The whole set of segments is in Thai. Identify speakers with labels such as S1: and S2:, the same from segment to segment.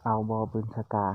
S1: เอาบอบึงฉกา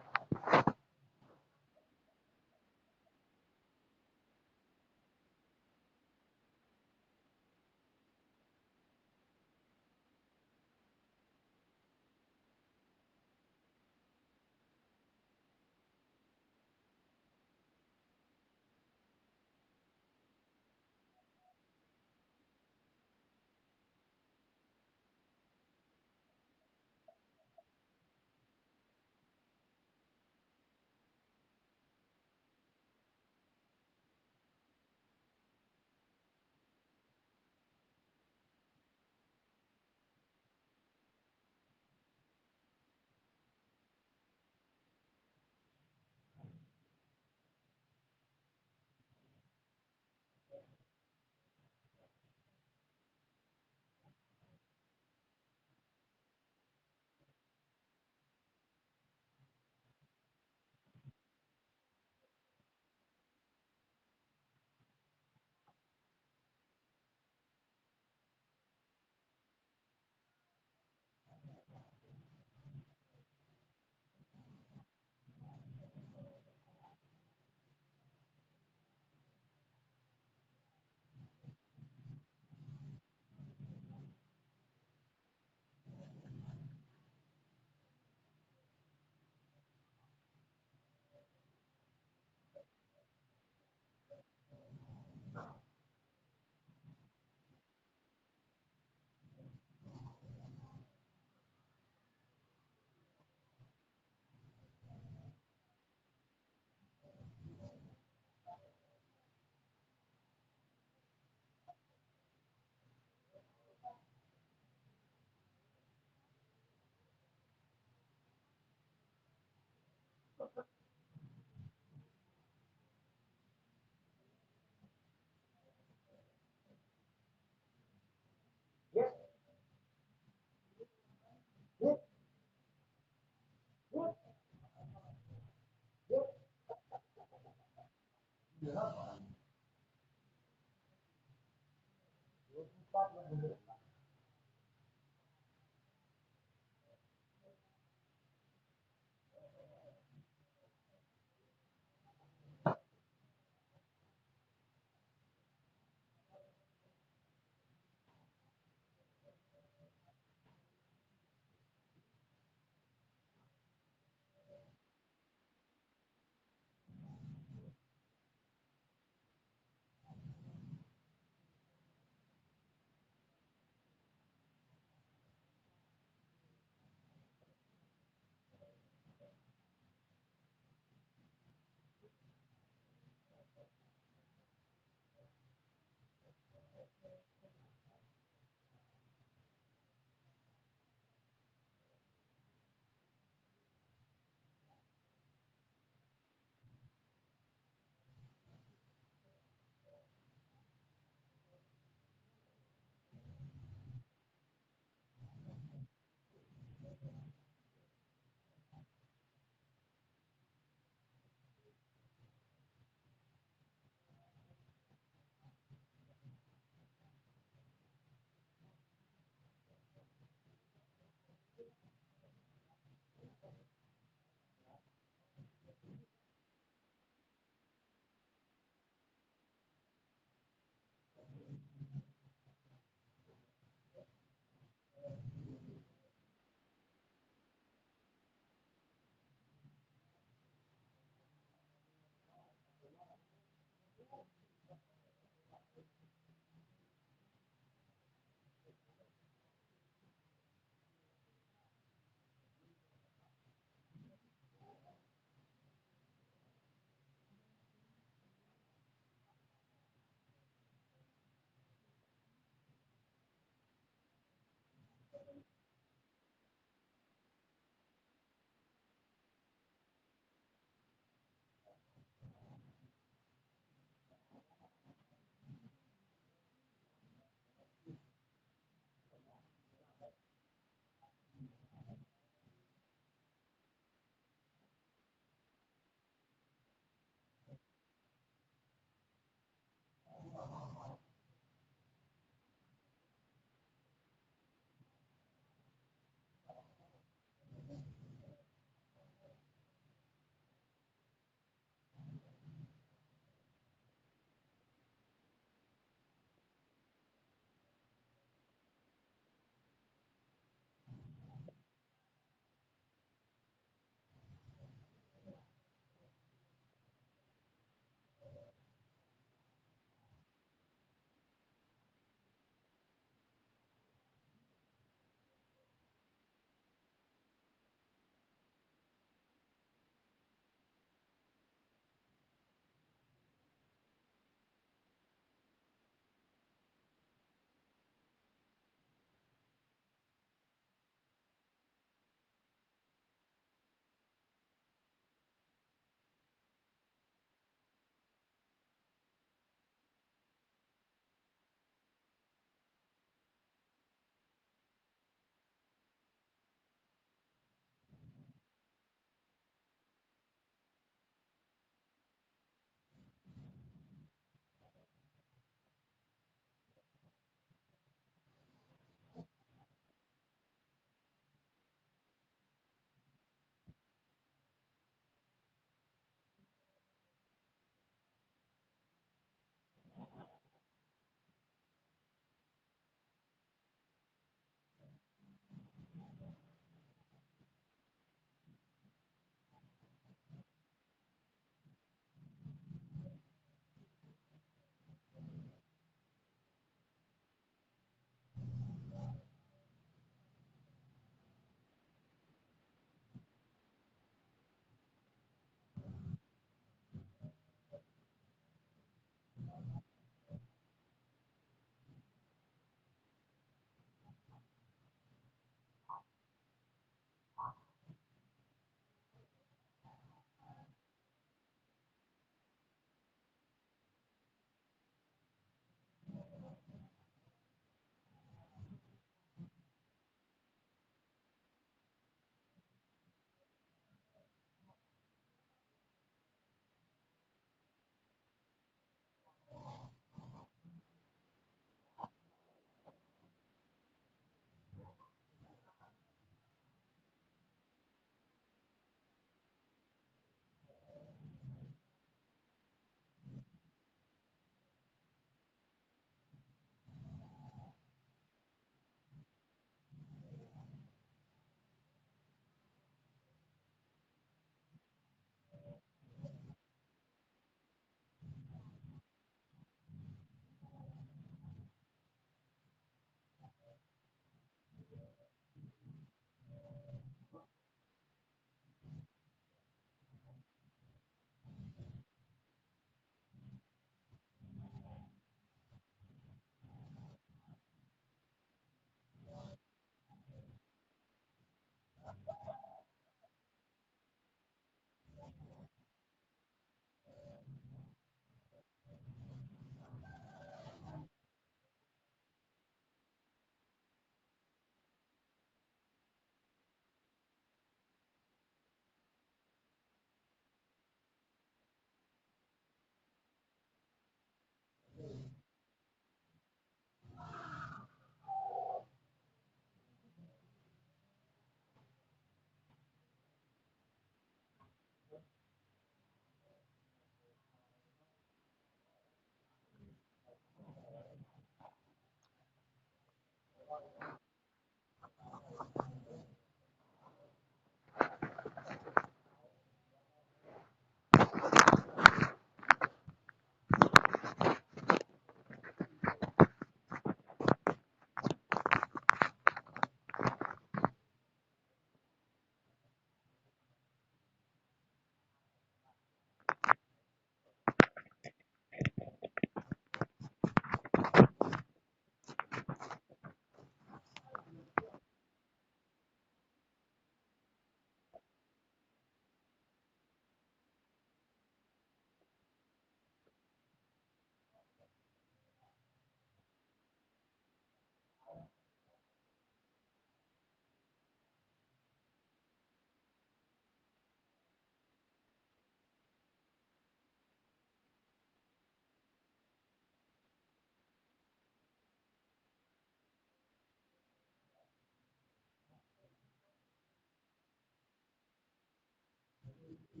S2: ฝัน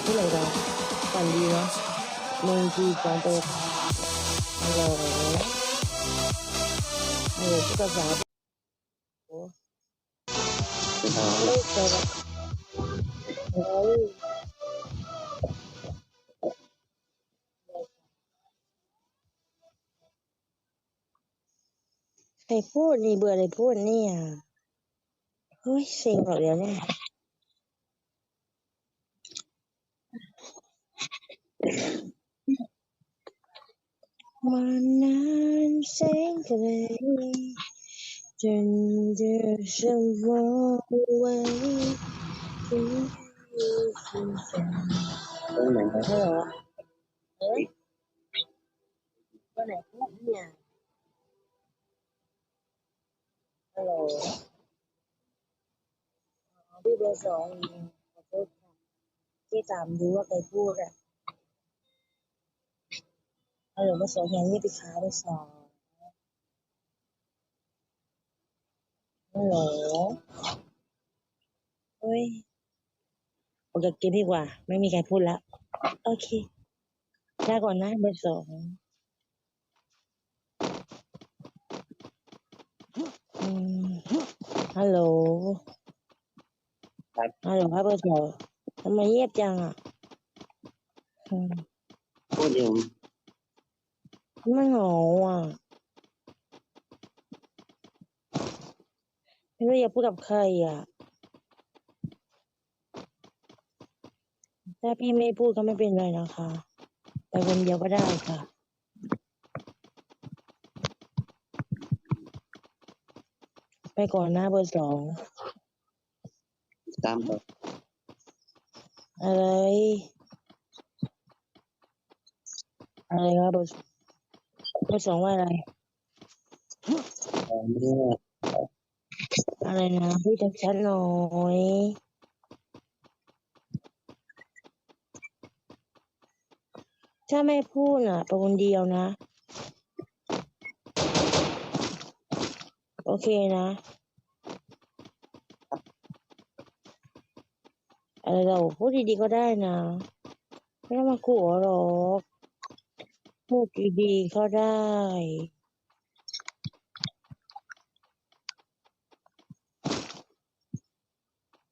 S2: ที่ไหนกันฝันดีเนาะ1 2 3 4ฮัลโหลพูดภาษาโอ้ไม่เจอเฮ้ยใครพูดนี่เบื่อเลยพูดเนี่ยเฮ้ยเซ็งหมดแล้วเนี่ยมันนานแสงทะเลจนเจอฉันมองไว้ถึงฉันตรงไหนนะเหรอเอ้ยวันไหนพูดเนี่ยฮัลโหลพี่เบอร์2ขอโทษค่ะที่ถามดูว่าใครพูดอ่ะฮัลโหลเบอร์ 2อย่างนี้ไปค้าเบอร์ 2 ฮัลโหลเฮ้ยออกจากเกมดีกว่าไม่มีใครพูดแล้วโอเคลาก่อนนะเบอร์สองอืมฮัลโหล
S3: ครับ
S2: ฮัลโหลครับเบอร์สองทำไมเงียบจังอ่ะอืม
S3: พูดเอง
S2: ไม่เหงาอ่ะไม่รู้อยากพูดกับใครอ่ะถ้าพี่ไม่พูดก็ไม่เป็นไรนะคะไปคนเดียวก็ได้ค่ะ ไปก่อนนะเบอร์สอง
S3: ตามต่อ
S2: อะไรอะไรครับเบอร์สองว่าอะไร
S3: ไม่ได้ว่า
S2: อะไรนะพูดชัดๆหน่อยถ้าไม่พูดน่ะไปคนเดียวนะโอเคนะอะไรเราพูดดีๆก็ได้นะไม่ต้องมาขู่หรอกพูดดีๆก็ได้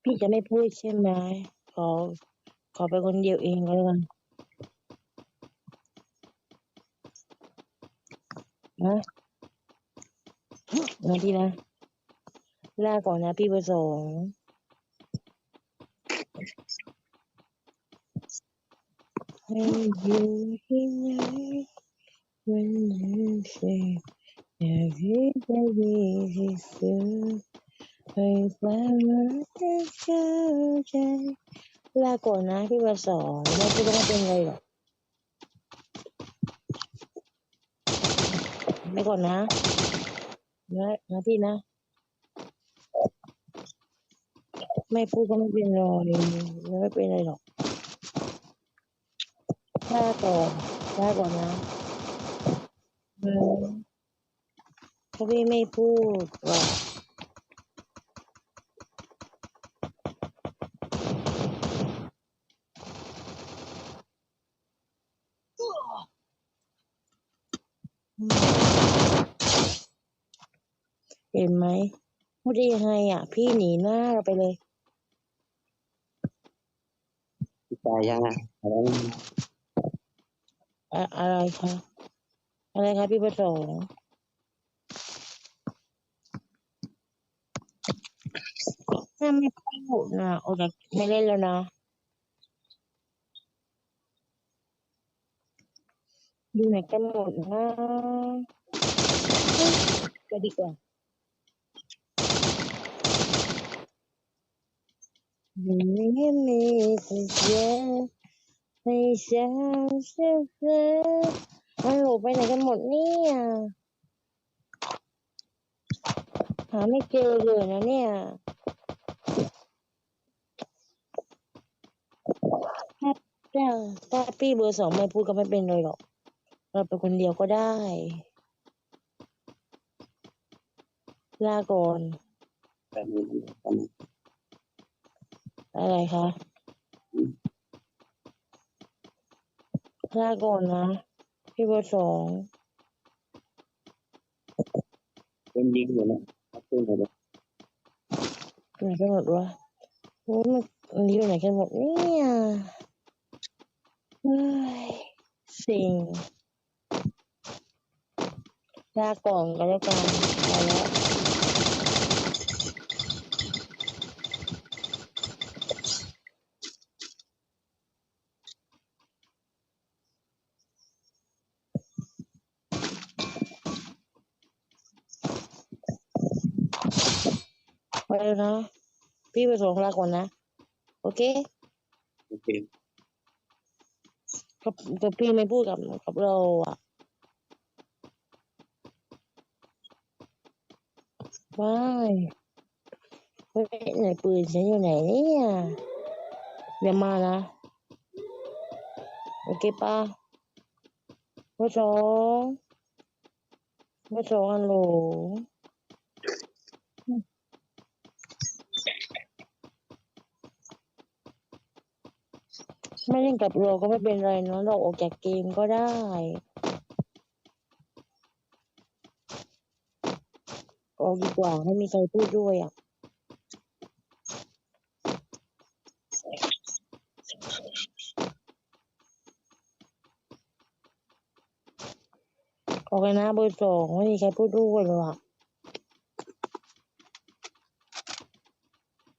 S2: พี่จะไม่พูดใช่ไหมขอขอไปคนเดียวเองก็แล้วกันนะนะพี่นะลาก่อนนะพี่เบอร์สองให้อยู่ที่ไหน when you say everybody is good ให้ความรักได้เข้าใจลาก่อนนะพี่เบอร์สองไม่พูดต้องเป็นไรหรอกไปก่อนนะนะพี่นะไม่พูดก็ไม่เป็นไรไม่เป็นไรหรอกลาก่อนลาก่อนนะอืมถ้าพี่ไม่พูดหรอกเห็นไหมพูดได้ยังไงอ่ะพี่หนีหน้าเราไปเลย
S3: ตายยังอะไร
S2: อะไรคะอะไรคะพี่เบอร์สองถ้าไม่พูดนะโอเคไม่เล่นแล้วนะอยู่ไหนกันหมดนะก็ดีกว่าไม่มีสัญญาให้ฉันเชื่อเธอฮัลโหลไปไหนกันหมดเนี่ยหาไม่เจอเลยนะเนี่ยถ้าถ้าถ้าพี่เบอร์สองไม่พูดก็ไม่เป็นไรหรอกเราไปคนเดียวก็ได้ลาก่อน
S3: แบบนี้กัน
S2: อะไรคะลาก่อนนะพี่เบอร์สอง
S3: เป็นยิงอยู่นะพูดเลย
S2: ไหนกันหมดวะโอ้ยมันอยู่ไหนกันหมดเนี่ยเฮ้ยสิงลาก่อนก็แล้วกันไปแล้วไปแล้วนะพี่เบอร์สองลาก่อนนะโอเค
S3: โอเค
S2: กับพี่ไม่พูดกับเราอ่ะไม่เฮ้ยไหนปืนฉันอยู่ไหนเนี่ยเดี๋ยวมานะโอเคป่ะเบอร์สองเบอร์สองฮัลโหล ไม่เล่นกับเราก็ไม่เป็นไรเนาะเราออกจากเกมก็ได้ออกดีกว่าไม่มีใครพูดด้วยอ่ะออกเลยนะเบอร์2ไม่มีใครพูดด้วยเลยอ่ะ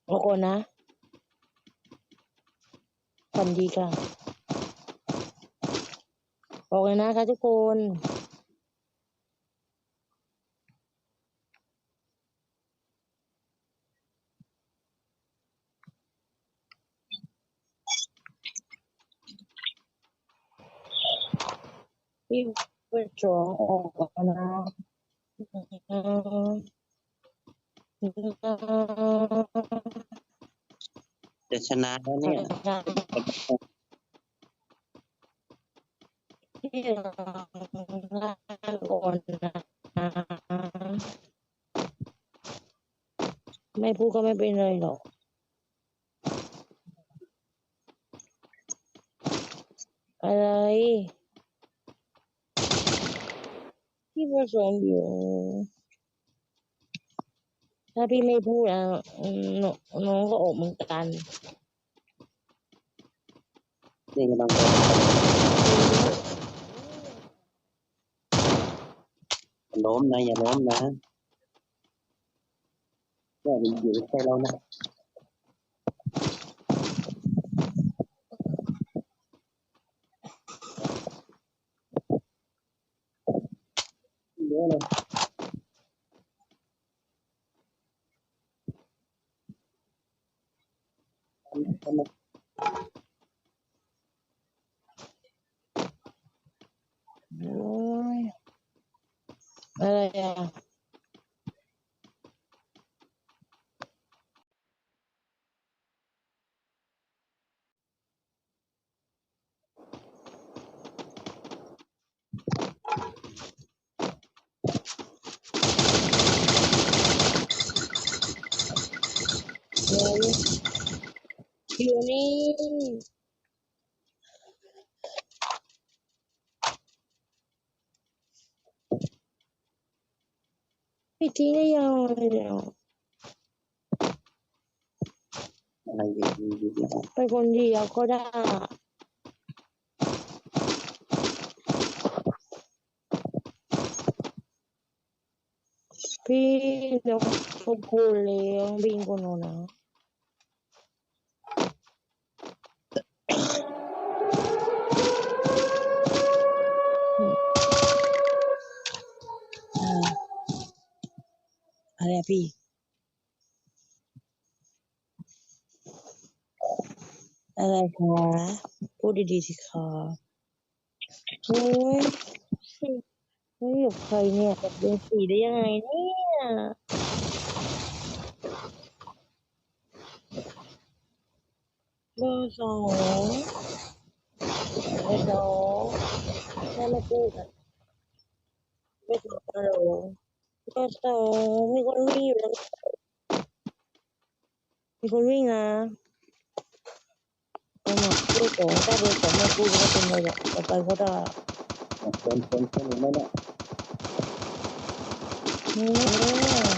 S2: ออกก่อนนะฝันดีค่ะออกเลยนะคะทุกคนพี่เบอร์2ออกก่อนนะ
S3: จะชนะแล้วเนี่ย
S2: พี่ลาก่อนนะไม่พูดก็ไม่เป็นไรหรอกอะไรพี่เบอร์2อยู่ถ้าพี่ไม่พูดอ่ะน้องก็ออกเหมือนกัน
S3: นี่กำลังล้มนะอย่าล้มนะเนี่ยอยู่ใกล้เรานะเยอะเลยทำไม
S2: โอ้ยอะไรอ่ะเดี๋ยวอยู่นี่พี่ทิ้งได้ยังไงเดี๋ยว
S3: อะไรอยู่แล้ว
S2: ไปคนเดียวก็ได้พี่น้องทุกคนเลี้ยงบิงคนโนนะอ่าอะไรอะพี่อะไรคะพูดดีๆสิคะโอ้ยไม่อยู่ใครเนี่ยกับเบอร์4ได้ยังไงเนี่ยเบอร์2เบอร์2แค่ไม่พูดอ่ะเบอร์2ฮัลโหลเบอร์2มีคนวิ่งอยู่แล้วมีคนวิ่งนะเอามาเบอร์2ถ้าเบอร์2ไม่พูดก็เป็นไรหรอกต่อไปก็ได้
S3: เป็นหรือไม่เนี่ย
S2: อืม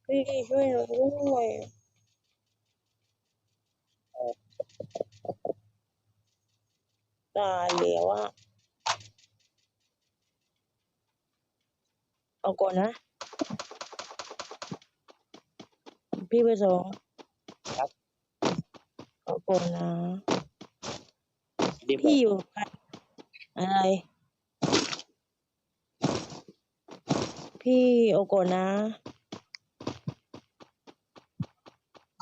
S2: พี่ช่วยหนูด้วยตายแล้วอ่ะเอาก่อนนะพี่เบอร์2เอาก่อนนะ
S3: รีบ
S2: พี่อยู่กันอะไรพี่เอาก่อนนะ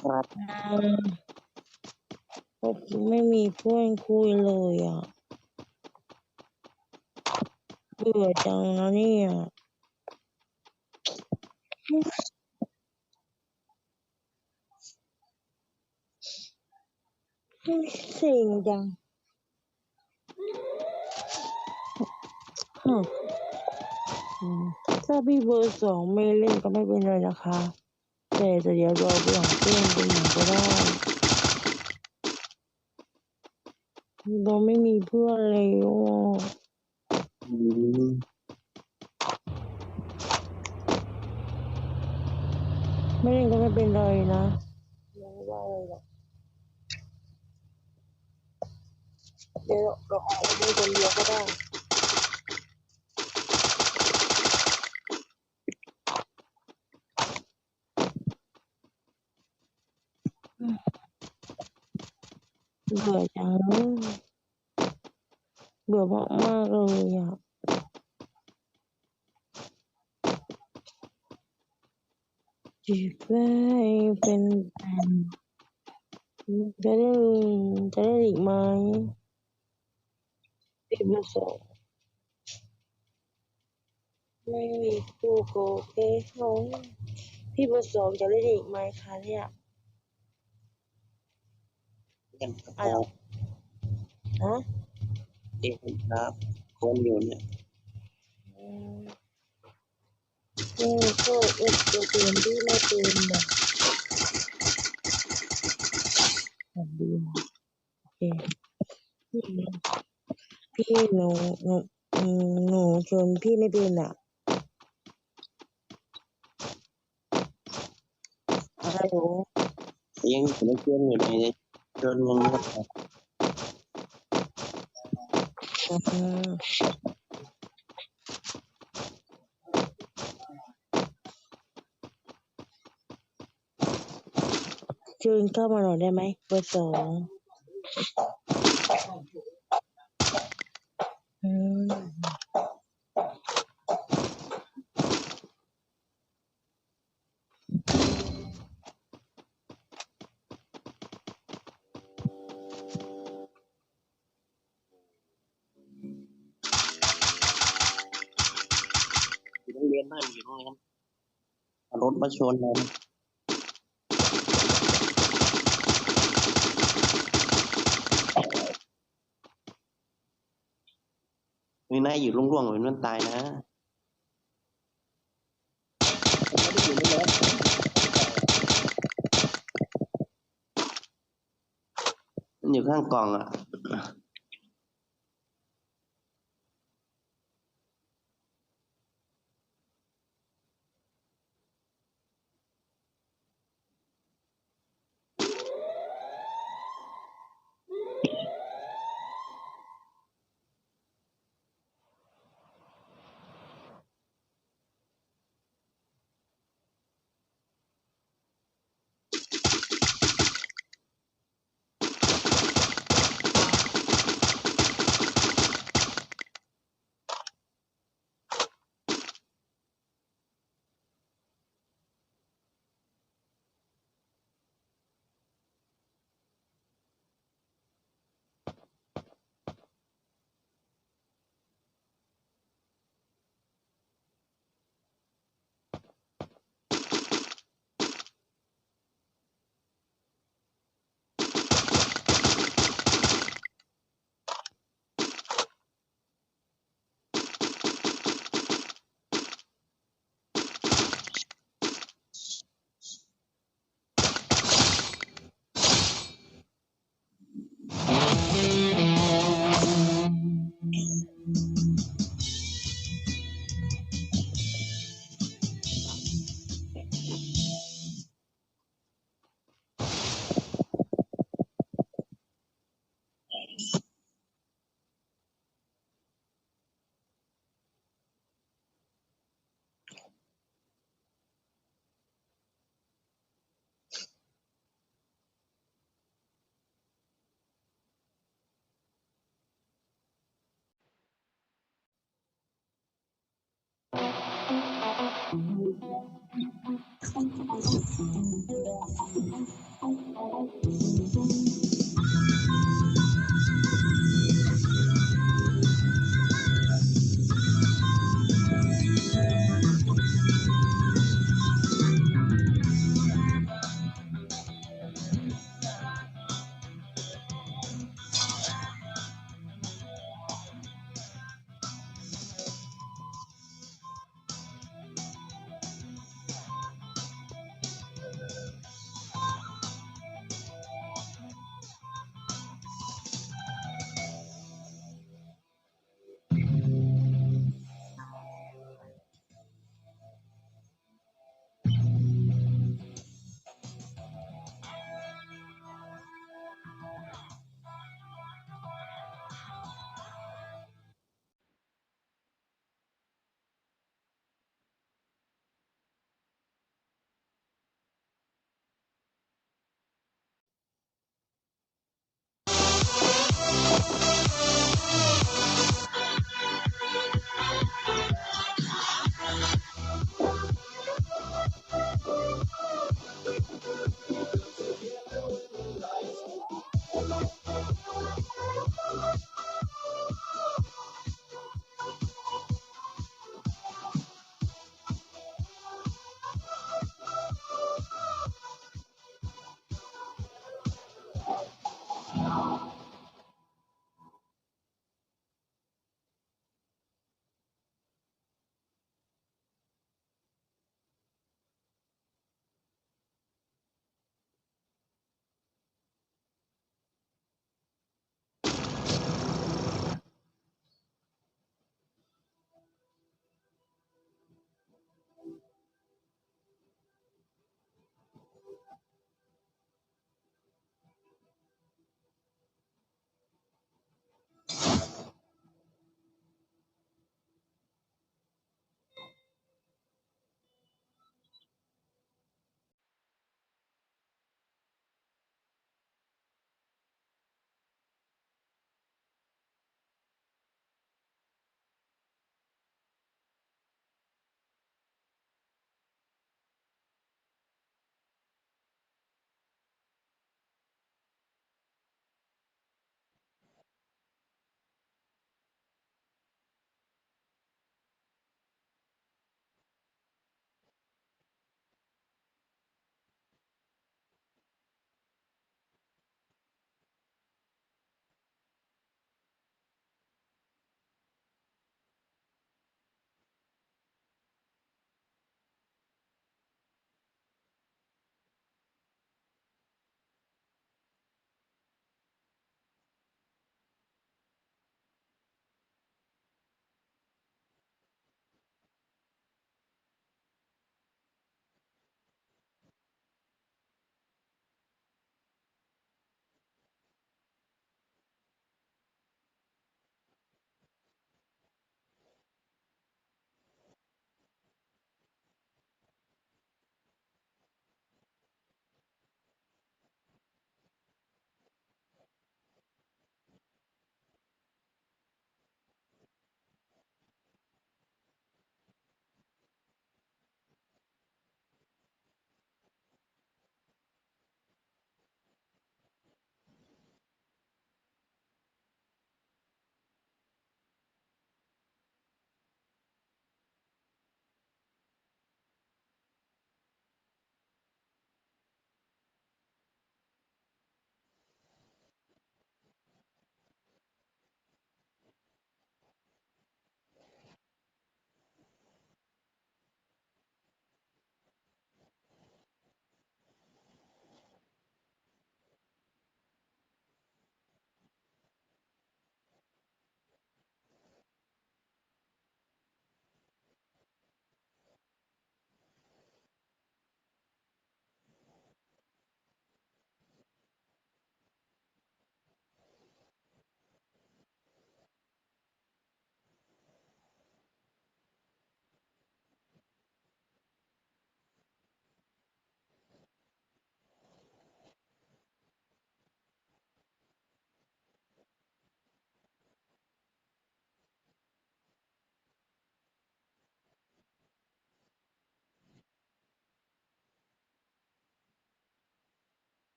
S2: ครับ ผมไม่มีเพื่อนคุยเลยอ่ะเบื่อจังนะเนี่ยเซ็งจัง ฮะถ้าพี่เบอร์สองไม่เล่นก็ไม่เป็นไรนะคะ แต่เดี๋ยวเราไปหาเพื่อนคนหนึ่งก็ได้ เราไม่มีเพื่อนเลยอ่ะ
S3: อืม
S2: ไม่เล่นก็ไม่เป็นไรนะไม่ว่าอะไรหรอกเดี๋ยวเราออกไปเล่นคนเดียวก็ได้เบื่อจังเบื่อมากๆเลยอ่ะจีบได้เป็นแฟนจะได้อีกไหมพี่เบอร์สองไม่มีคู่โกเก้เขาพี่เบอร์สองจะได้อีกไหมคะเนี่ย
S3: เล่นกับ
S2: อ้าวฮะ
S3: เองครับคนอยู่เนี่ย
S2: อืมก็ตัวเตือนที่ไม่เป็นแบบดีนะโอเคพี่หนูชวนพี่ไม่เป็นอ่ะอะไรหนู
S3: ยังอยู่ในเกมอยู่ในจนยังไม่ได้
S2: อืมเชิญเข้ามาหน่อยได้ไหมเบอร์สองอืม
S3: อยู่โรงเรียนบ้านอยู่โรงเรียนเอารถมาชนเลยมีนายอยู่ร่วงๆเหมือนมันตายนะมันอยู่ข้างกล่องอ่ะ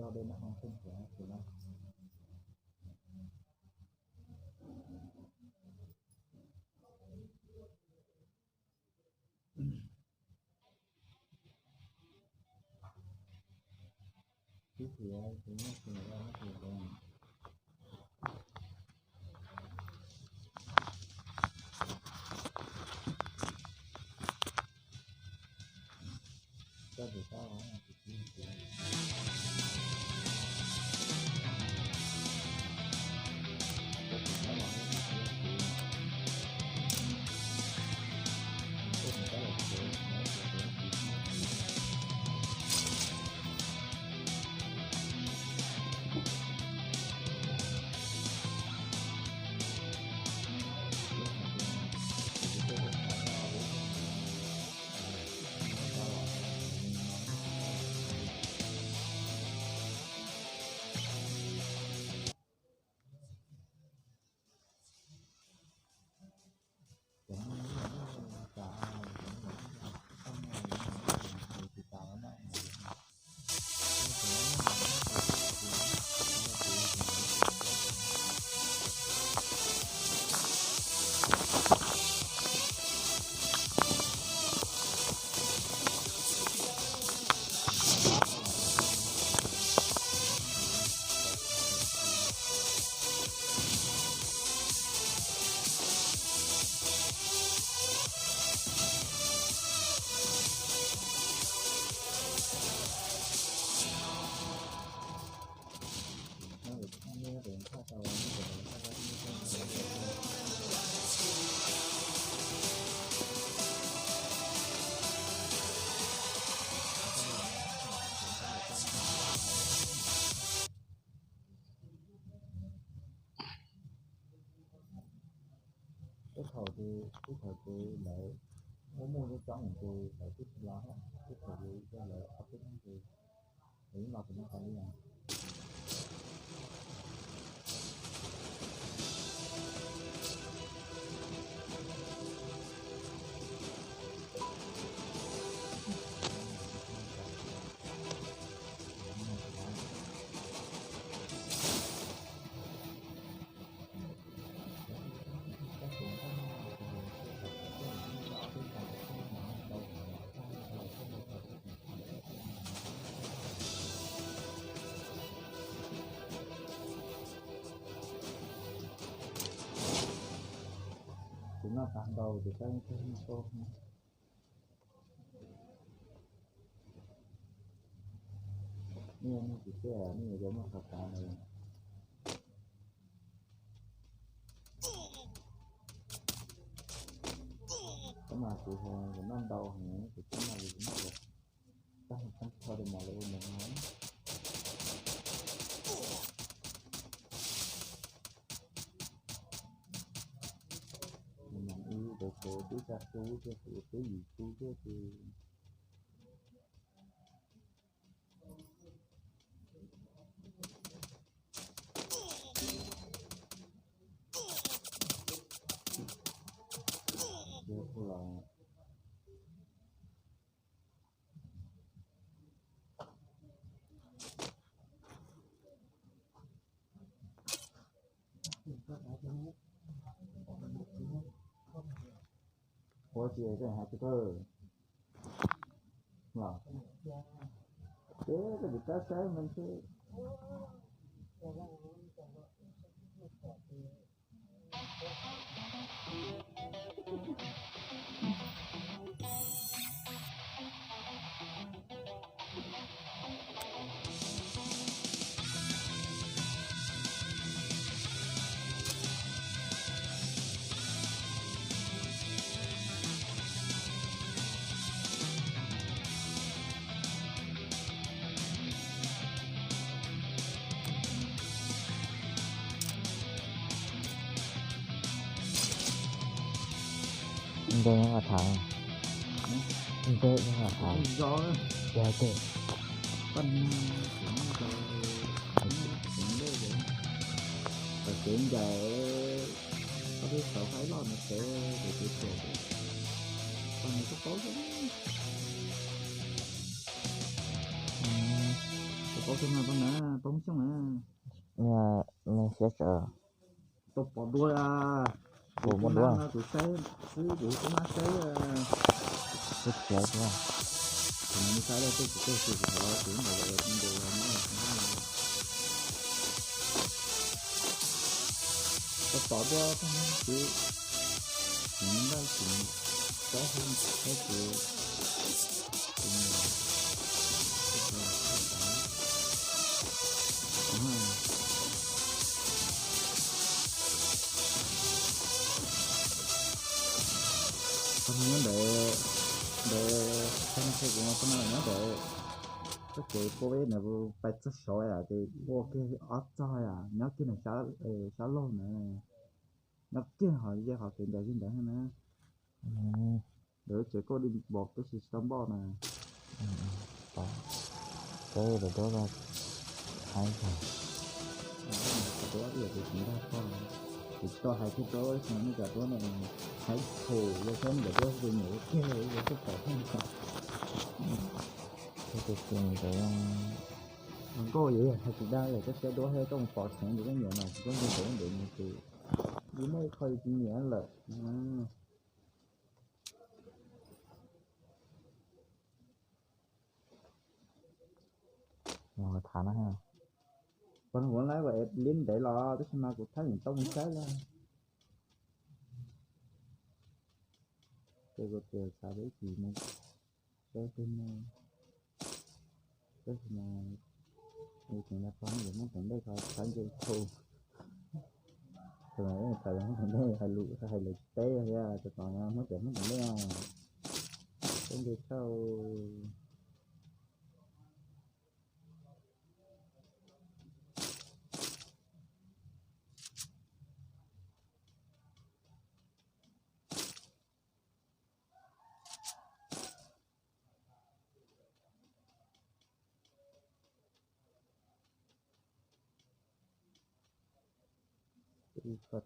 S4: cho bên nó không khỏe thì nó thì nó thì nó thì cho được sao thì cái thời thì lại muốn mua cái chọn thì phải tiếp lá cái thời thì cho lại áp cái thì nghĩ là cũng phải là cũng là tạm đầu thì cái tốt như nó chỉ cái như giống như thật này cái mà chị hồi năm đầu hàng thì cái này cũng được chắc không thôi được mà luôn mình nói mình yêu được cái ca số cái gì cái rất là có gì cái hai cái cơ là thế cái gì cá sấu mình sẽ
S1: đây nó là thằng đây nó là thằng
S4: do
S1: dạ tệ
S4: phân cũng đấy vậy và chuyện giờ có biết cậu phải lo nó sẽ để tiếp tục còn có tốt lắm có cái nào đó bóng xong à
S1: nhà mình sẽ sợ
S4: tôi bỏ đuôi à
S1: của một
S4: con
S1: đứa
S4: nó tụi xe cứ đủ có má xe
S1: thích chết quá
S4: thì nó sai đây tôi họ cũng bảo vệ mình đều là nó tôi bỏ đuôi không chứ chúng ta chỉ có hơn cái sự con nhớ để xem cái của nó nhớ để cái cô bé này phải rất sỏi à thì vô cái ớt chơi à nhớ cái này xá lâu này nhớ cái họ kiện đại trên đảng này để chỉ có đi bọt cái system bò này
S1: đó cái rồi đó là hay rồi
S4: cái đó giờ thì chỉ ra con thì cho hai cái đó xong nó cả đó này hãy khổ rồi thêm để cho tôi nhớ cái này rồi cái phải không cả
S1: cái việc tình cái
S4: không có gì hay chỉ đang là cái đó hay có một phỏ sáng thì cái nhớ này có những cái để như thế vì nó khơi chỉ nhớ là
S1: mà thả nó ha
S4: con muốn lấy vậy liên để lo cái mà cũng thấy những tông cái là cái của tiền sao đấy thì nó cái cái mà như thế là con gì nó cũng đây coi phải chơi khô rồi này phải nó cũng đây hay lụ té ra cho còn nó cũng đây à cái gì sau cái Phật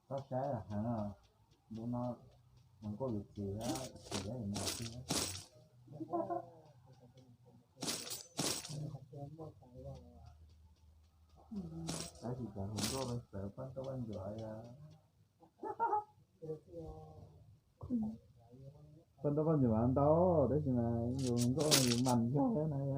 S4: có cái là hả bố nó mình có việc gì á thì đấy là nào chứ cái gì cả không có bây giờ có anh gọi con đâu có nhiều bạn đâu đấy nhưng mà nhiều có nhiều mạnh cái này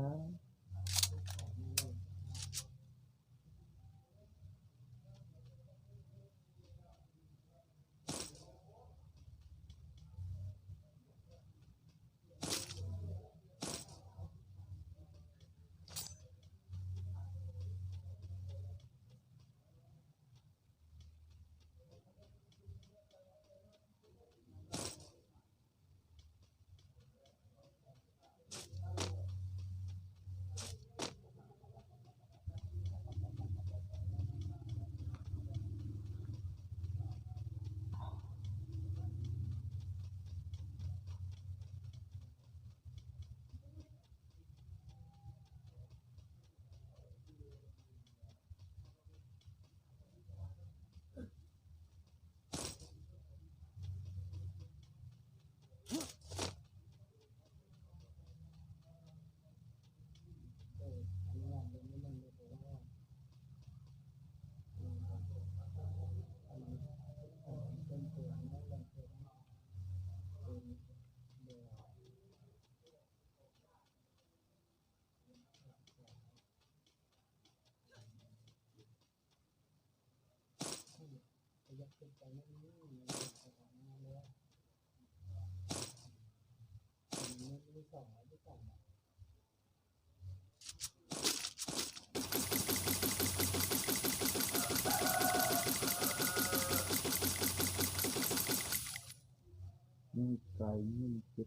S4: nhưng cái nhưng chết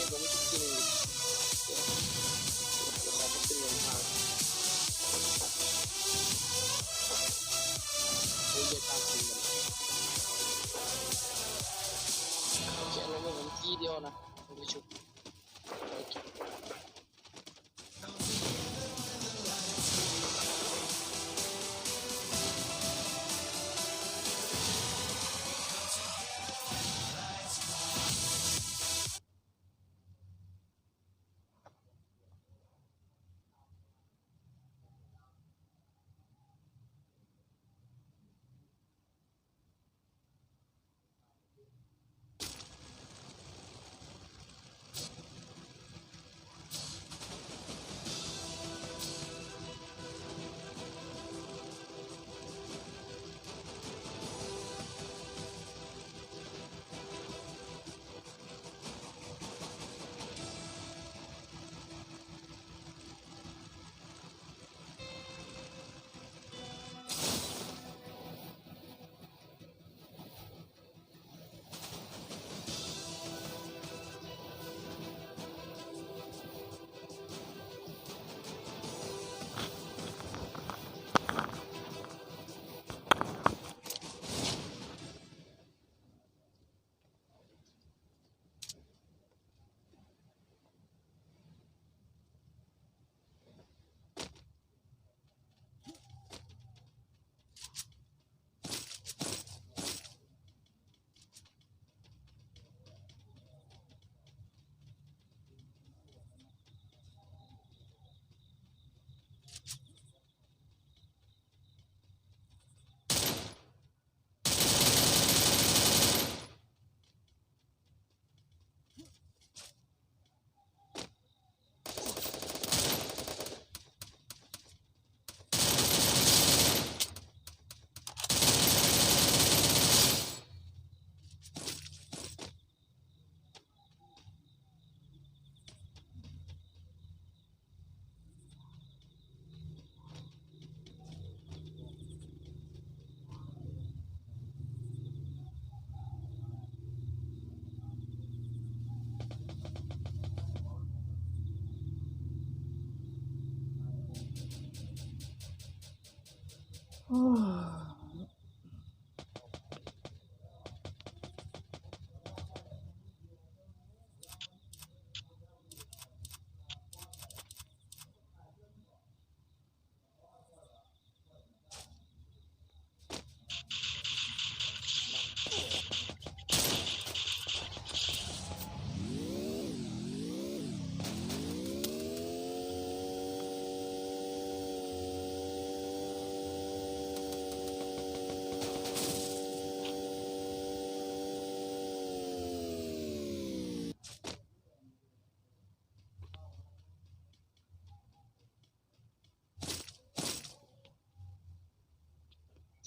S3: ผมไม่ชุบกินเลยเดี๋ยวขอมาขึ้นลงทางโอ้ยจะตามคุณกันแค่ลงไปผมทีเดียวนะผมไม่ชุบ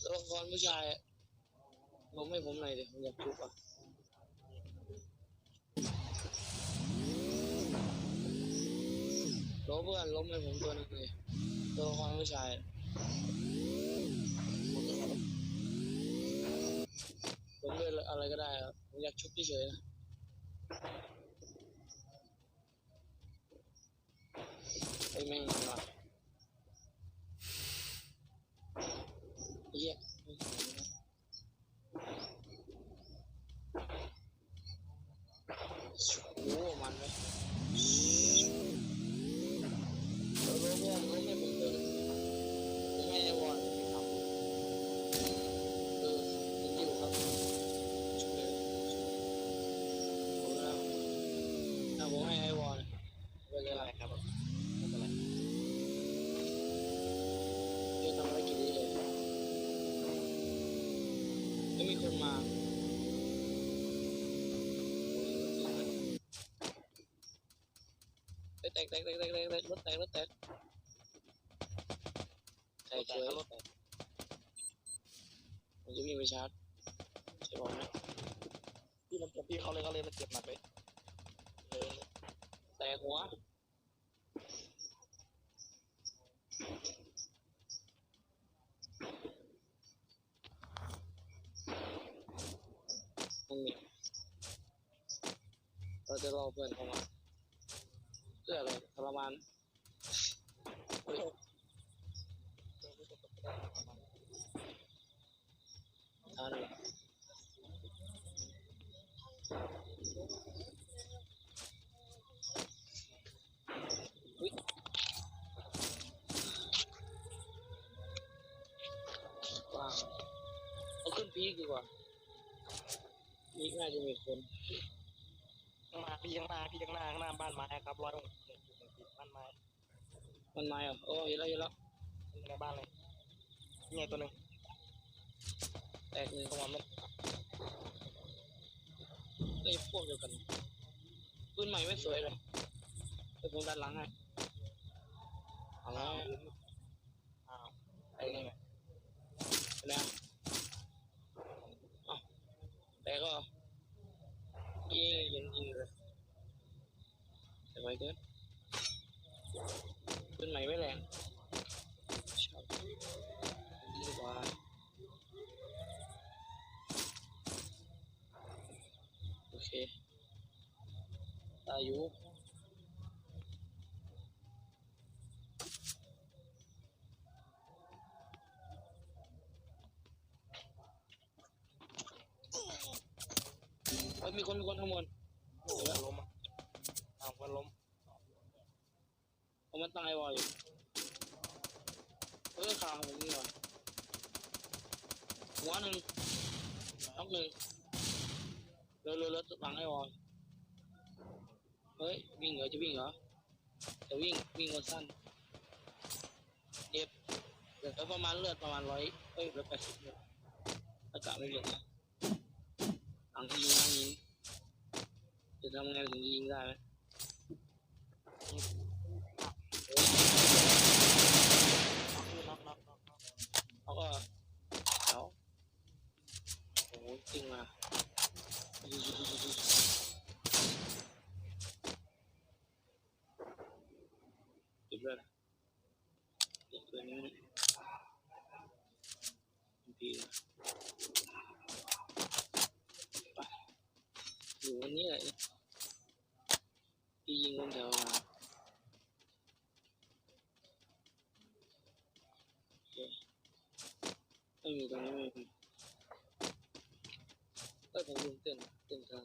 S3: ตัวละครผู้ชายล้มให้ผมหน่อยดิผมอยากชุบอ่ะล้มเพื่อนล้มให้ผมตัวนึงเลยตัวละครผู้ชายล้มด้วยอะไรก็ได้ครับผมอยากชุบเฉยๆนะไอ้แม่งมันว่ะเหี้ยโอ้มันไหมล้มเพื่อนล้มให้ผมตัวนึงผมไม่ได้วอนครับยังอยู่ครับชุบเลยผมแล้วถ้าผมให้ไอ้วอนไม่เป็นไรครับไม่เป็นไรเดี๋ยวทำอะไรกินได้เลยไม่มีคนมาแตกรถแตกรถแตกใครเจอรถแตกผมจะวิ่งไปชาร์จใช่บอกไหมพี่มันพี่เขาเลยมันเจ็บหนักเลยแตกหัวมันมีเราจะ
S5: รอเพื่อนเข้ามาเพื่ออะไรทรมานเฮ้ยท่านว้าวเอาขึ้นพีกดีกว่าพีกน่าจะมีคน
S3: มาพี่ข้างหน้าข้างหน้าบ้านไม้ครับ160บ้านไม้
S5: มันมาเหรอโอ้เห็นแล้วเห็นแล้ว
S3: ในบ้านเลยนี่ตัวหนึ่ง
S5: แตกหนึ่งเข้ามามันไอ้พวกเดียวกันปืนใหม่ไม่สวยเลยเดี๋ยวผมดันหลังให้เอาแล้ว
S3: อ้าว
S5: ไอ้นี่ไงแล้วอ๋อแต่ก็ยิงเลยแต่ไว้เกินปืนใหม่ไม่แรงชอบดีกว่าโอเคตาอยู่เฮ้ยมีคนข้างบน
S3: ล้มอ่ะอ้าวมันล้ม
S5: ผมมันตั้งไอวอลอยู่ข่าวผมนี่ว่ะหัวหนึ่งน็อกหนึ่งเร็วตั้งไอวอลเฮ้ยวิ่งเหรอจะวิ่งเหรอจะวิ่งวันสั้นเจ็บเดี๋ยวประมาณเลือดประมาณ100180เนี่ยอากาศไม่เหลือหลังยิงจะทำไงถึงยิงได้ไหม
S3: น็อก
S5: เขาก็เขาโอ้โหจริงมาจุดเลยเด็กตัวนี้พีไปอยู่วันนี้แหละพี่ยิงคนแถวมาไม่มีตรงนี้ไม่มีก็ผมลืมเต้นทาง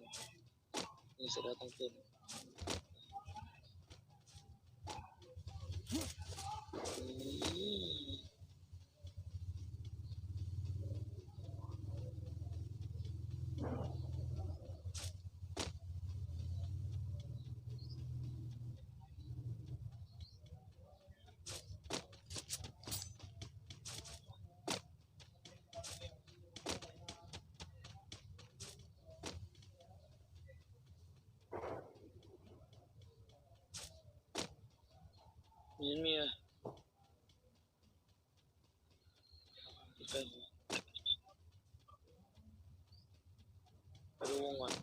S5: นี่เสร็จแล้วต้องเต้นมีอะไรไปดูวงก่อน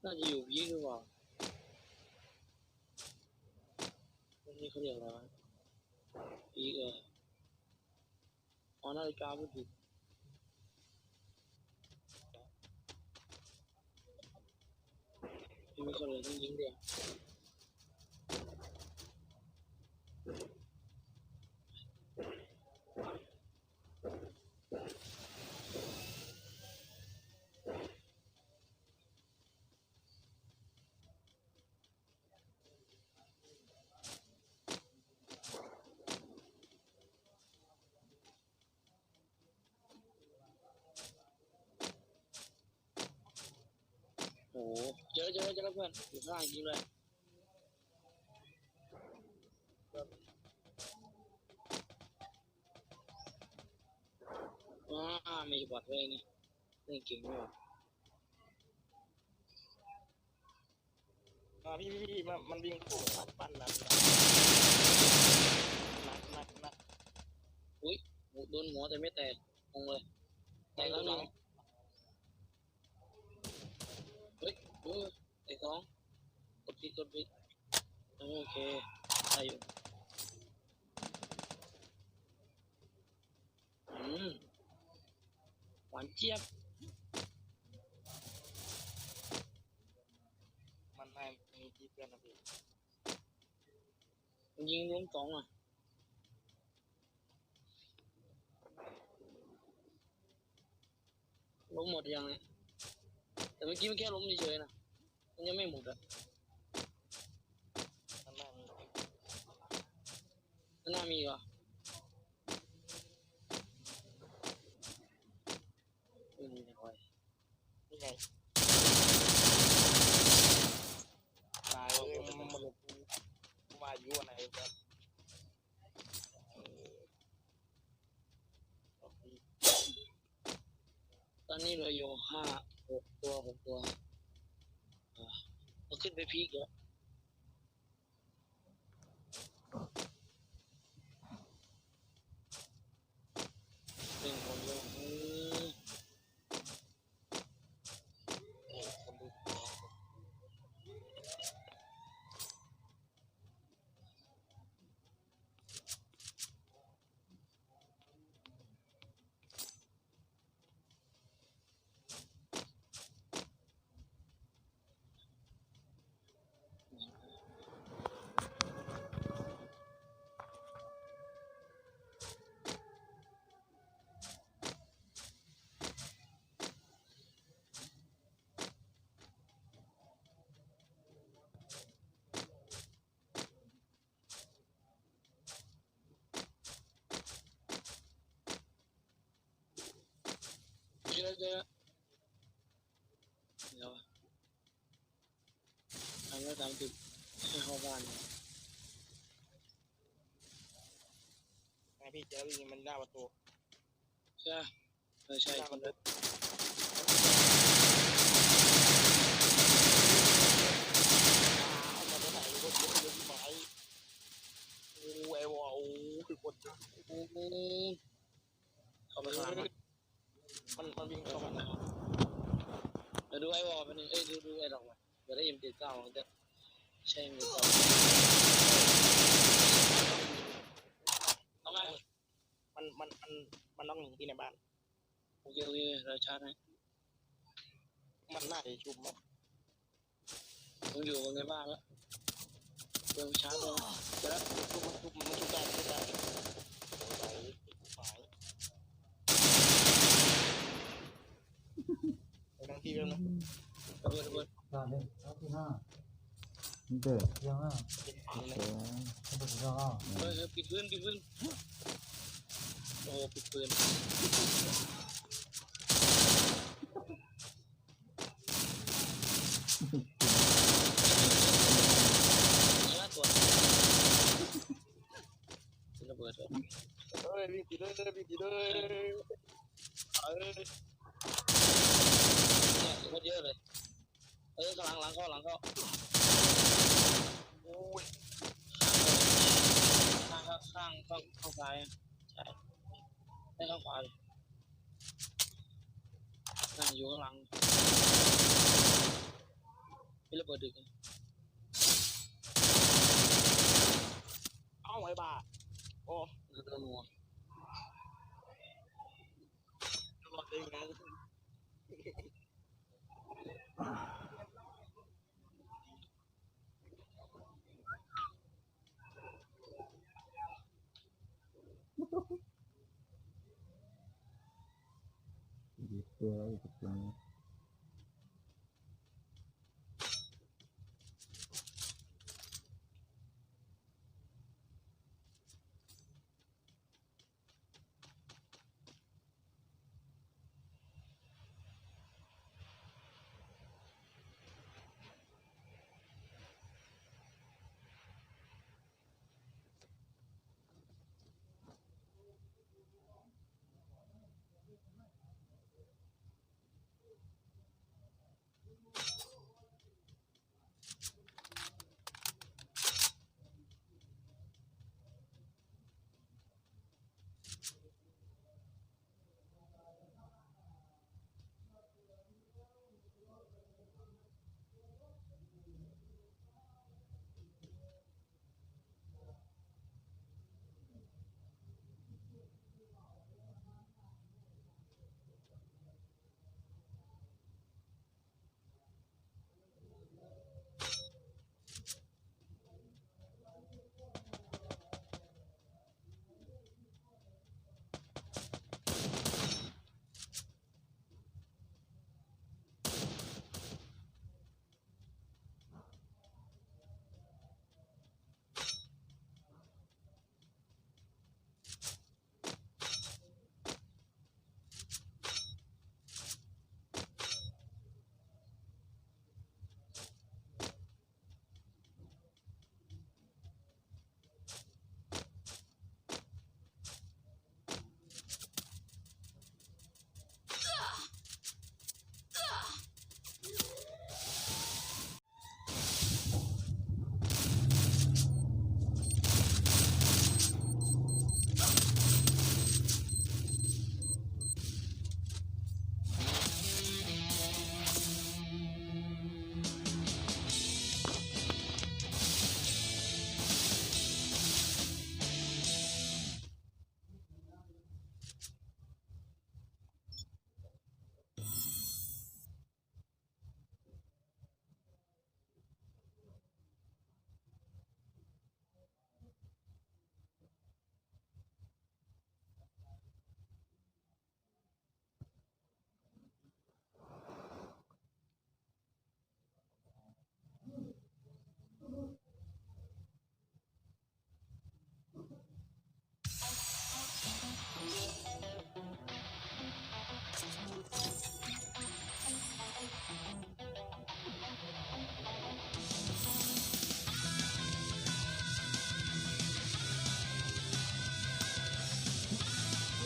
S5: น่าจะอยู่พีหรือเปล่าวันนี้เขาเรียกอะไรวะพีอ๋อนาฬิกาไม่ผิดมีคนเลยต้องยิงเดียวโอ้เจอแล้วเพื่อนอยู่ข้างล่างจริงเลยไม่บอดเลยนี่เล่นเก่งด้วย
S3: พี่มันวิ่งเข้าปั้นนัก
S5: โดนหัวแต่ไม่แตกงงเลยแตกแล้วหนึ่งเฮ้ยแตกสองกดผิดโอเคได้อยู่หวานเจี๊ยบ
S6: มันไม่มีที่เพื่อนนะพี่
S5: ยิงล้มสองอ่ะล้มหมดยังไงแต่เมื่อกี้มันแค่ล้มเฉยๆนะมันยังไม่หมดอ่ะ
S6: มันไม่มี
S5: มันน่ามีเหรอไม่มีเลย
S6: นี่ไงตายเลยมันมาอยู่ไหนครับ
S5: ตอนนี้เหลืออยู่6 ตัวเราขึ้นไปพีกแล้วเป็นคนเดียว
S6: คนดู
S5: เจอเดี๋ยวทำแล้ว30ให้เข้าบ้าน
S6: ไงพี่เจอวิ่งมันหน้าประตู
S5: ใช่ใช่
S6: หน้า
S5: ค
S6: ประ
S5: น
S6: ตู
S5: เดียว
S6: มันจะไหนรถเยอะเลยพี่ไหมโอ้ไอ้วอลคือกด
S5: เข้าไปข้างหลัง
S6: มันวิ่งเข้ามา
S5: เดี๋ยวดูไอ้วอลไปนึงดูไอ้ดอกมันเดี๋ยวได้M79จะใช่M79เอาไง
S6: มันต้องหนีที่ในบ้าน
S5: โอเคเราชาร์จให้
S6: มันน่าจะชุบมั้ง
S5: ผมอยู่ในบ้านแล้วเดี๋ยวชาร์จเลยเดี๋ยว
S6: ชุบได้ไปทั้งที่แล้วนะ
S5: ระเบิด
S1: Rồi đi, đó thì ha.
S4: นี่เด้อ
S1: Riêng ha.
S4: โอเค
S1: Không được cho ha.
S5: ปิดพื้นโอ้ปิดปืนแล้วตัวระเบิดเลย
S6: วิ่งตีเลย
S5: เนี่ยคนเยอะเลยข้างหลังเข้า
S6: โอ้ย
S5: ข้างซ้ายใช่ไม่ข้างขวาเลยอยู่ข้างหลังมีระเบิดดึก
S6: เอ้าไอ้บ้าโอ้
S5: โดนหัว
S6: ตลอดเลยงั้น
S4: ดีเสื้ออีกตัวนึง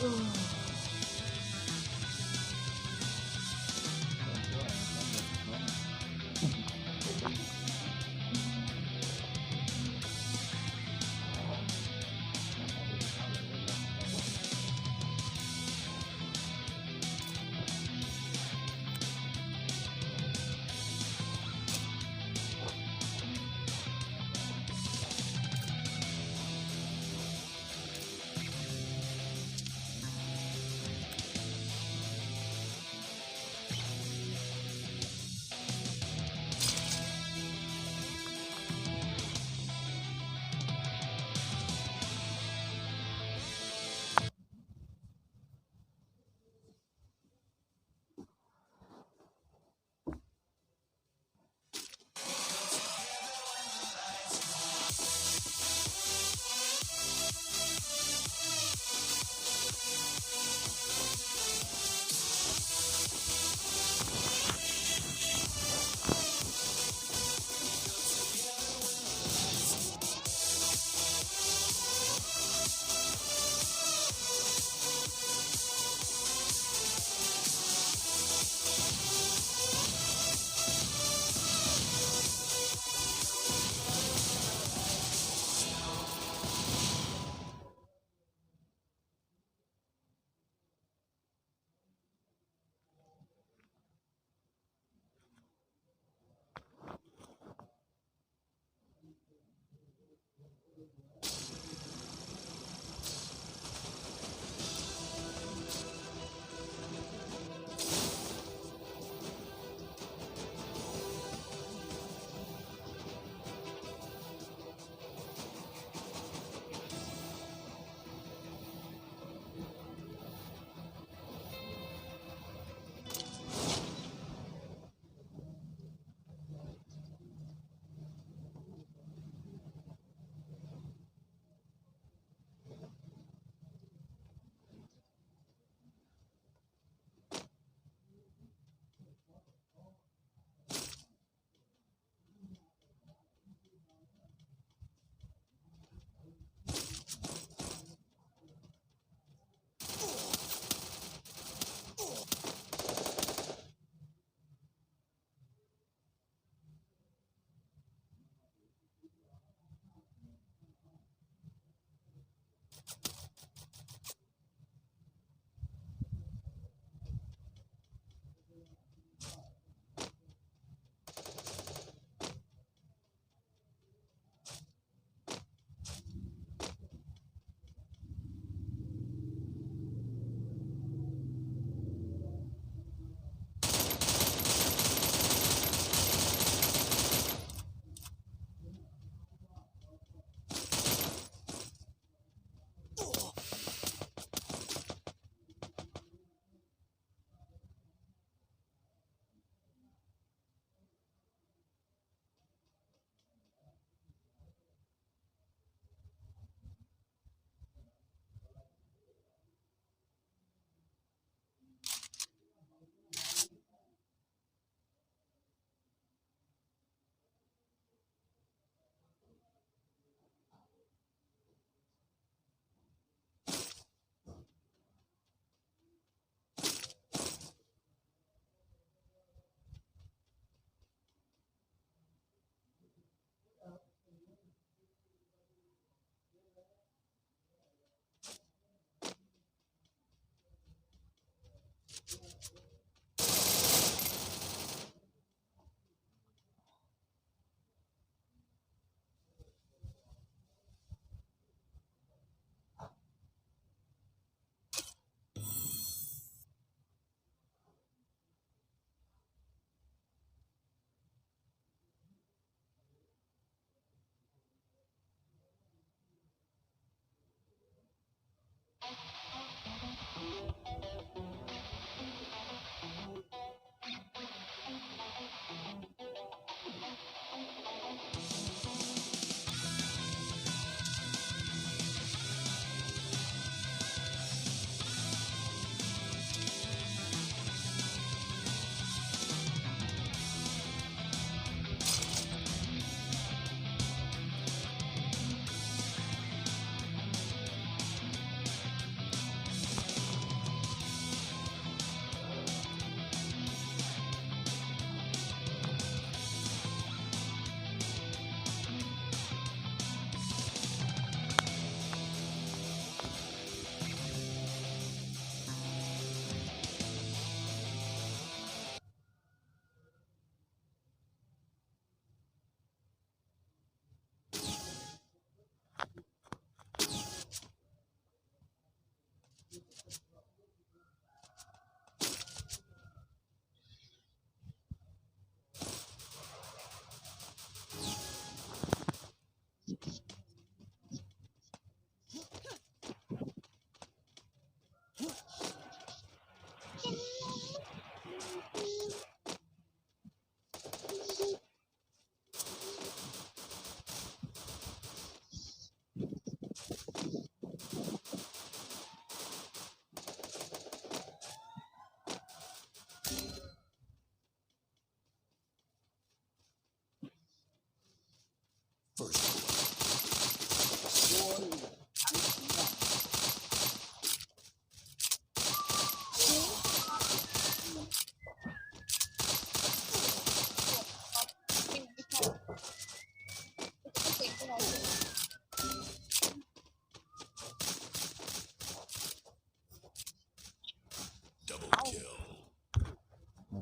S4: เ mình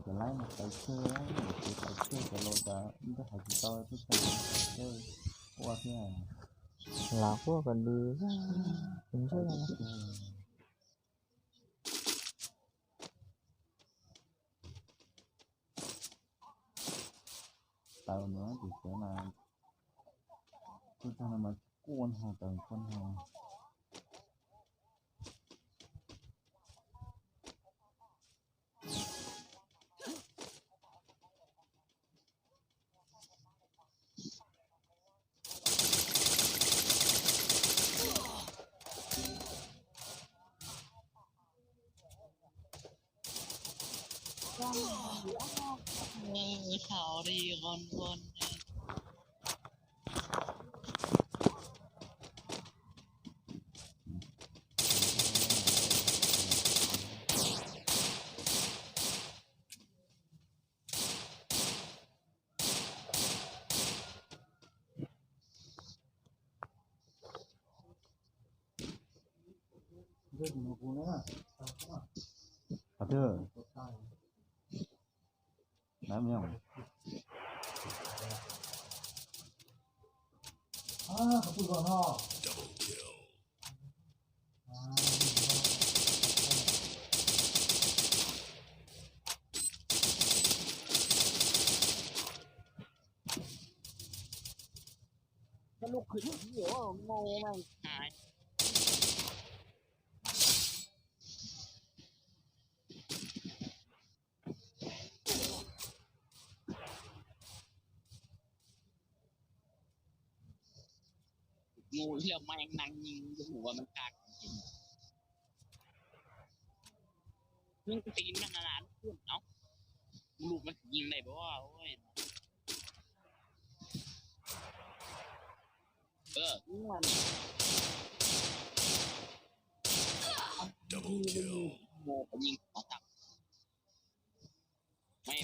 S4: จะไล่มาไปเชื่อมันจะไปเชื่อจะโลจะมันจะหายใจทุกคนเชื่อว่าที่ไหน
S1: là của gần đi mình chơi là
S4: tao nữa thì sẽ là tôi cho nó mà cuốn hàng tầng con hàng
S5: thảo đi con
S4: à thưa nãy mình không
S1: không còn ho
S5: nó lúc khỉ nhiều ngô mày hại ngô là mang năng nhìn cái mùaมันกัดมึงตีนมันนานขึ้นเนาะลูกมันยิงได้บ่ว่าโอ้ยมัน double kill โมไปยิงขอตับไม่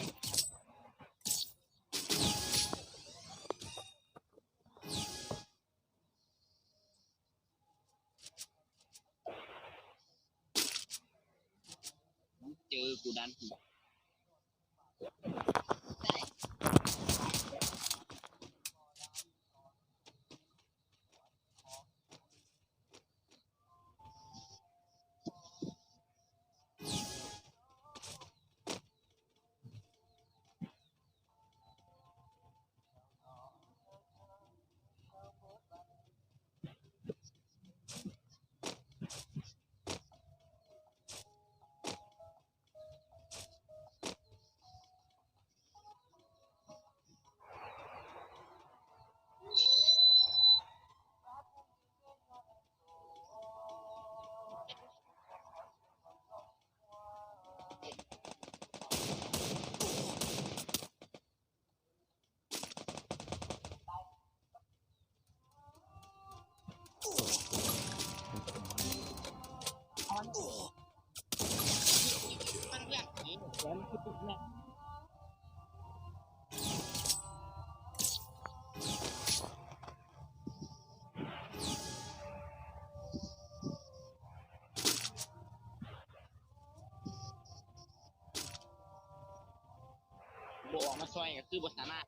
S5: เจอกูดันมันแบบนี้แล้วมันคือเนี่ยบออกมาซอยก็คือบทสามารถ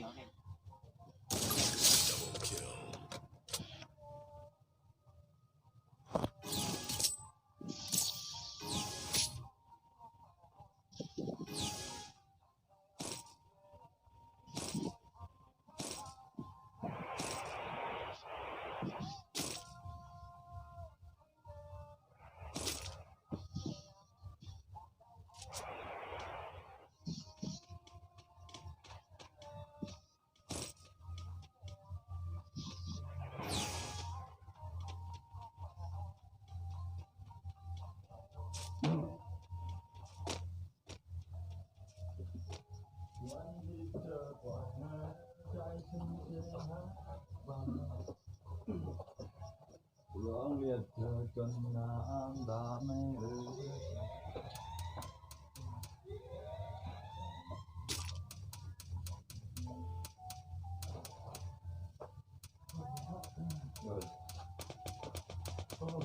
S3: นียวแน่น
S4: ร้องเรียกเธอจนน้ำตาไม่เอ่ย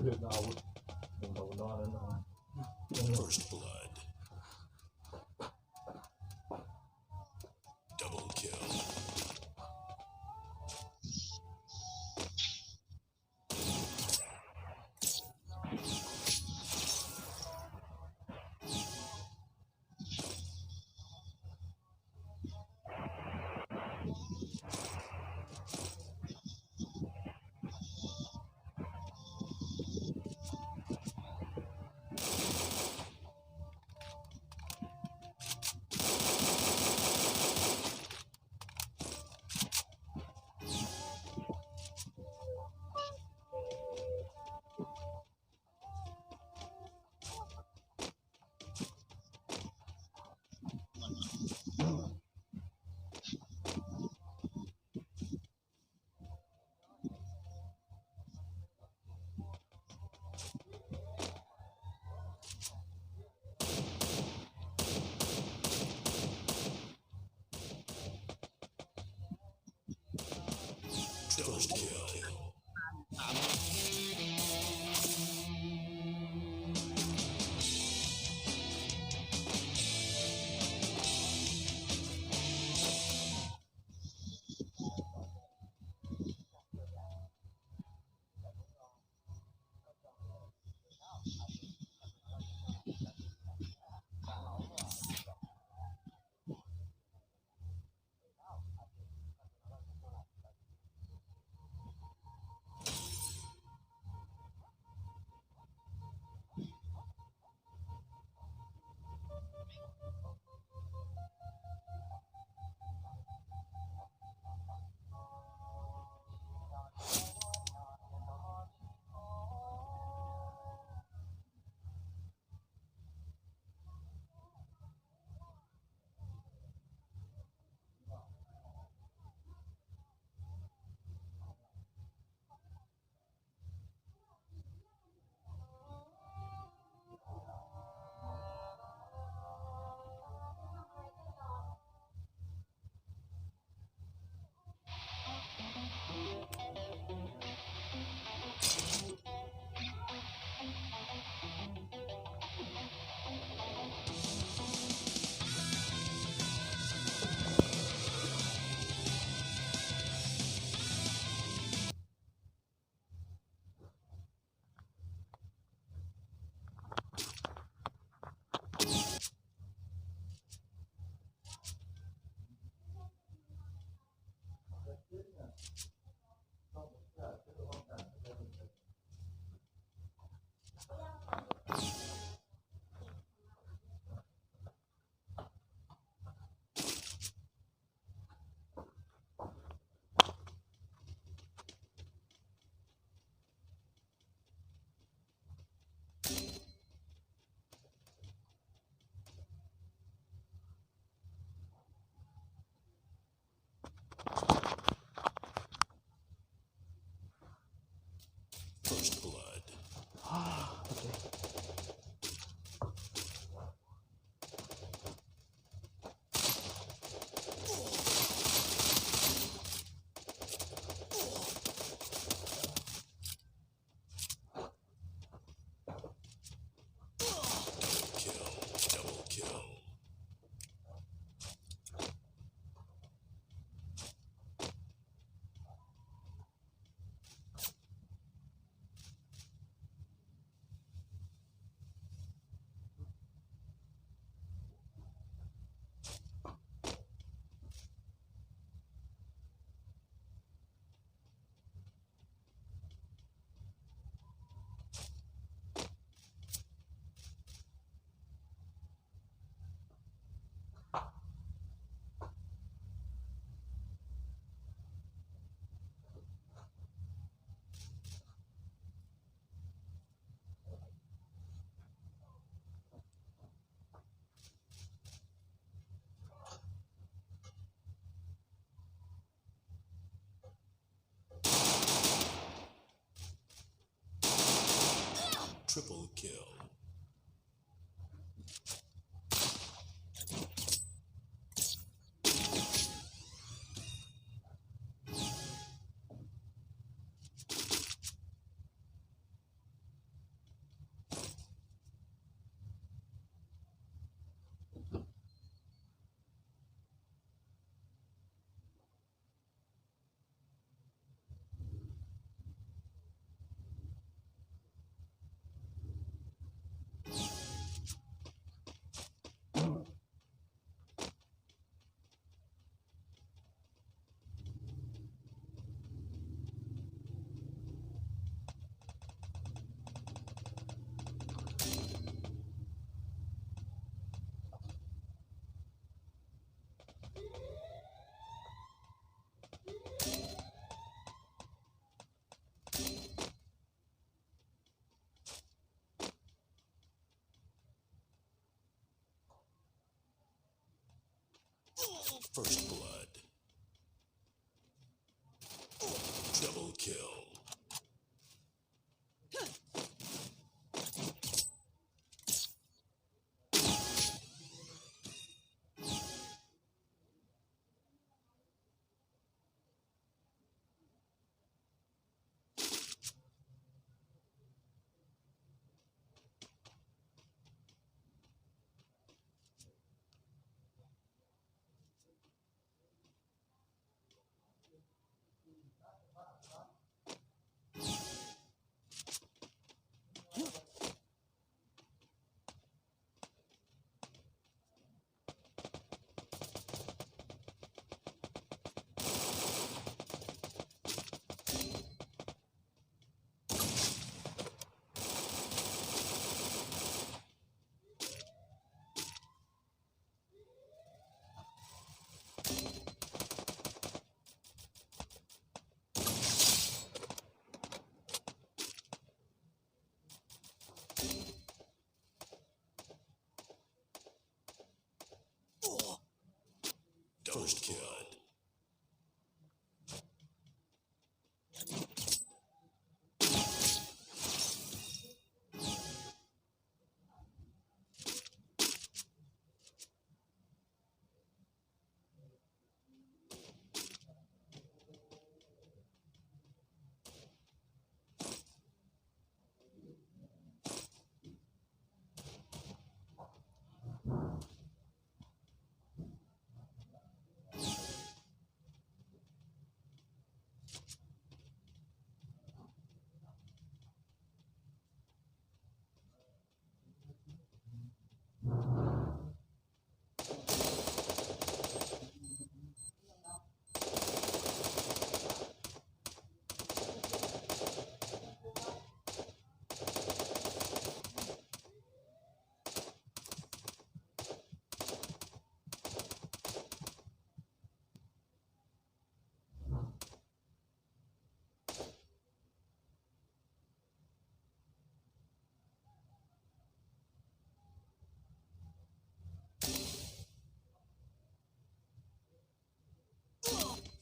S4: เรียกอาวุธผมต้องนอนแล้วนะ
S7: First blood. Double kill. Triple kill.
S4: เ
S7: Triple kill. First blood. Double kill. First kill.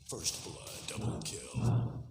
S7: First blood. Double kill.